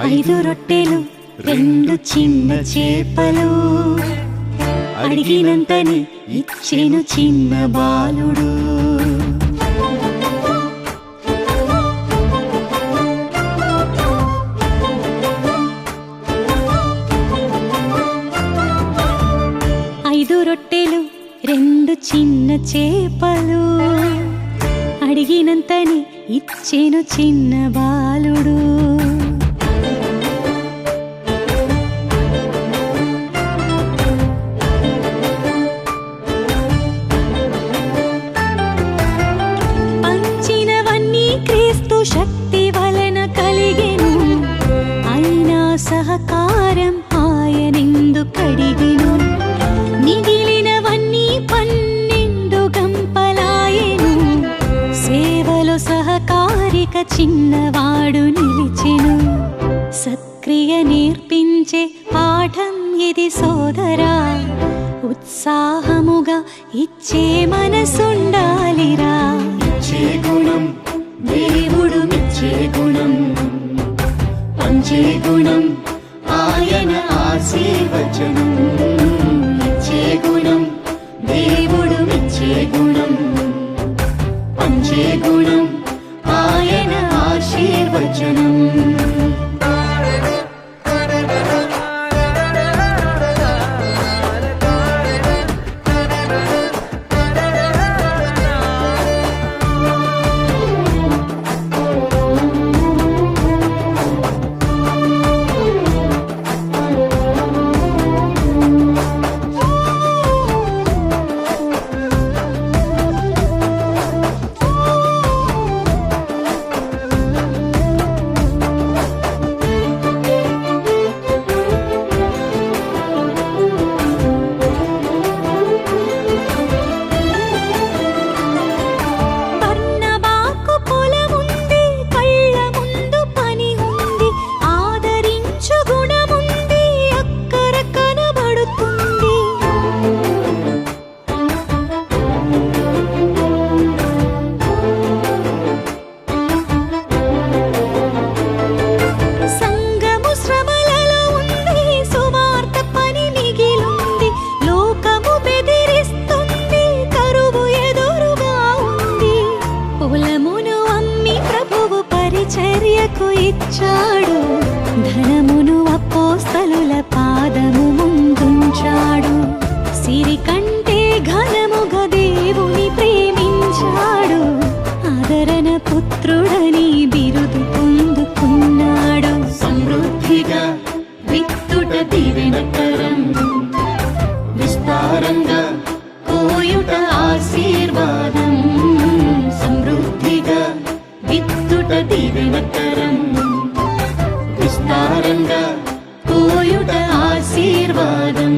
5 రొట్టెలు 2 చిన్న చేపలు అడిగినంతని ఇచ్చెను చిన్న బాలుడు. రొట్టెలు 2 చిన్న చేపలు అడిగినంతని ఇచ్చెను చిన్న బాలుడు. పంచినవన్నీ క్రీస్తు శక్తి వలన కలిగెను, అయినా సహకారం ఆయనెందుకడిగెను. మిగిలినవన్నీ 12 గంపలాయెను, సేవలో సహకారిక చిన్నవాడు నిలిచెను. సత్క్రియ నేర్పించే పాఠం ఇది సోదరా, ఉత్సాహముగా ఇచ్చే మనసుండాలిరా. ఇచ్చే గుణం దేవుడు మెచ్చే గుణం, పంచే గుణం ఆయన ఆశీర్వచనం. ఇచ్చే గుణం దేవుడు మెచ్చే గుణం, పంచే గుణం ఆయన ఆశీర్వచనం. ఇచ్చాడు ధనమును, అపోస్తలుల పాదము ముందుంచాడు. సిరి కంటే ఘనముగా దేవుని ప్రేమించాడు, ఆదరణ పుత్రుడని బిరుదు పొందుకున్నాడు. సమృద్ధిగా విత్తుట దీవెనకరం, విస్తారంగా కోయుట ఆశీర్వాదం. సమృద్ధిగా విత్తుట దీవెనకరం, విస్తారంగా కోయుట ఆశీర్వాదం.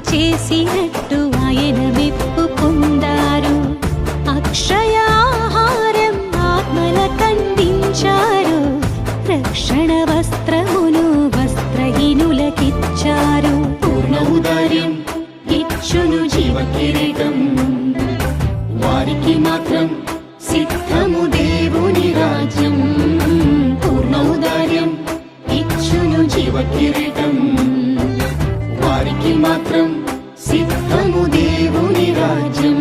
చేసినట్టు ఆయన మెప్పు పొందారు. అక్షయాహారం ఆత్మల కందించారు, రక్షణ వస్త్రమును వస్త్రహీనులకిచ్చారు. పూర్ణ జీవ కిరీటం. వారికి మాత్రం సిద్ధము దేవుని రాజ్యం. పూర్ణౌదార్యం ఇచ్చును జీవ కిరీటం. వారికి మాత్రం సిద్ధము దేవుని రాజ్యం.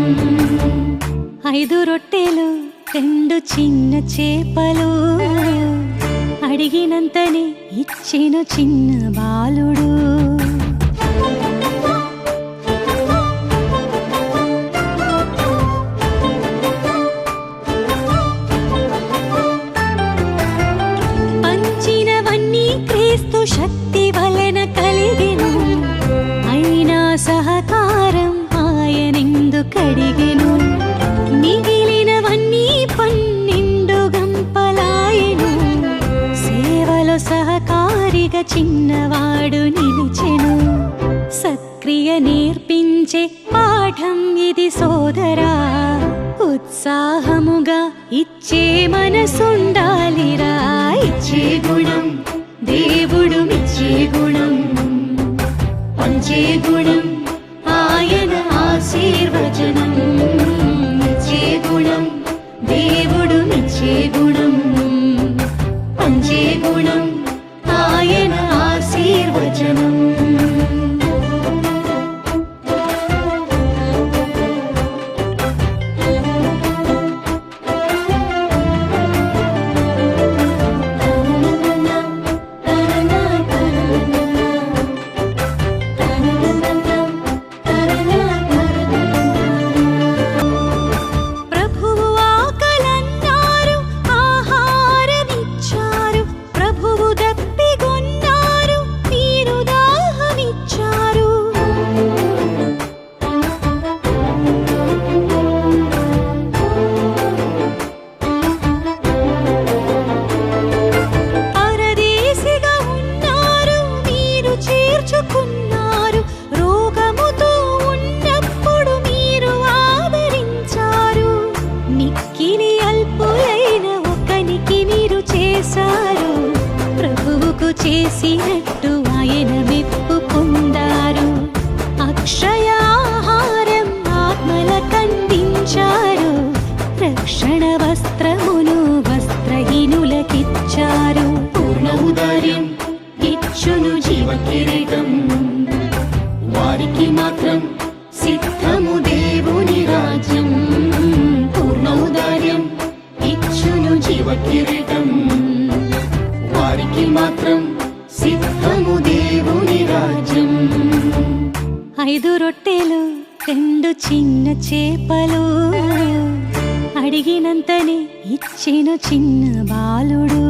5 రొట్టెలు 2 చిన్న చేపలు అడిగినంతనే ఇచ్చిన చిన్న బాలుడు. పంచినవన్నీ క్రీస్తు శక్తి వలన కలిగెను. అయినా సహకారం ఆయనెందుకడిగెను. మిగిలినవన్నీ 12 గంపలాయెను. సేవలో సహకారిగా చిన్నవాడు నిలిచెను. సక్రియ నేర్పించే పాఠం ఇది సోదరా. ఉత్సాహముగా ఇచ్చే మనసుండాలిరా. ఇచ్చే గుణం దేవుడు మెచ్చే గుణం. పంచే గుణం ఆయన ఆశీర్వచనం. ఇచ్చే గుణం దేవుడు మెచ్చే గుణం. పంచే గుణం ఆయన ఆశీర్వచనం. ప్రభువు ఆకలన్నారు, ఆహారమిచ్చారు. ప్రభువు దప్పిగొన్నారు, నీరు దాహమిచ్చారు. పరదేశిగా ఉన్నారు, మీరు చేర్చుకున్నారు. రోగముతో ఉన్నప్పుడు మీరు ఆదరించారు. మిక్కిలి అల్పులైన ఒకనికి మీరు చేశారు. ప్రభువుకు చేసినట్టు ఆయన మెప్పు పొందారు. అక్షయ ఆహారం ఆత్మల కందించారు. రక్షణ వస్త్రమును వస్త్రహీనులకిచ్చారు. పూర్ణౌదార్యం ఇచ్చును జీవ కిరీటం. వారికి మాత్రం సిద్ధము దేవుని రాజ్యం. పూర్ణౌదార్యం ఇచ్చును జీవ కిరీటం. వారికి మాత్రం సిద్ధము దేవుని రాజ్యం. 5 రొట్టెలు 2 చిన్న చేపలు అడిగినంతనే ఇచ్చిన చిన్న బాలుడు.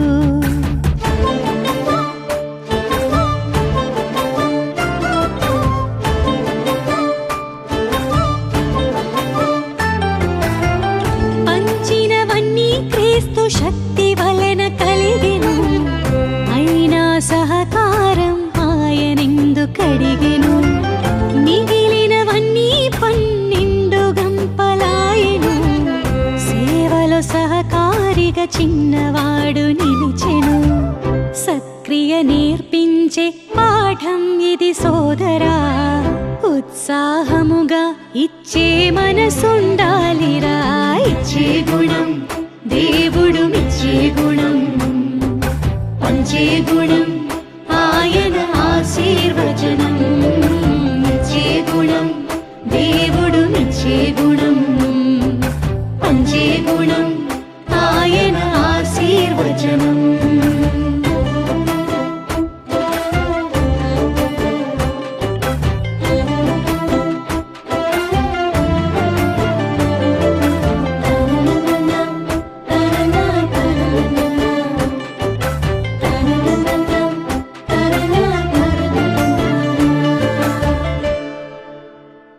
పంచినవన్నీ క్రీస్తు శక్తి వలన కలిగెను. అయినా సహకారం ఆయనెందుకడిగెను. మిగిలినవన్నీ 12 గంపలాయెను. సేవలో సహకారిగా చిన్నవాడు నిలిచెను. సక్రియ నేర్పించే పాఠం ఇది సోదరా. ఉత్సాహముగా ఇచ్చే మనసుండాలిరా. ఇచ్చే గుణం దేవుడు మెచ్చే గుణం. పంచే గుణం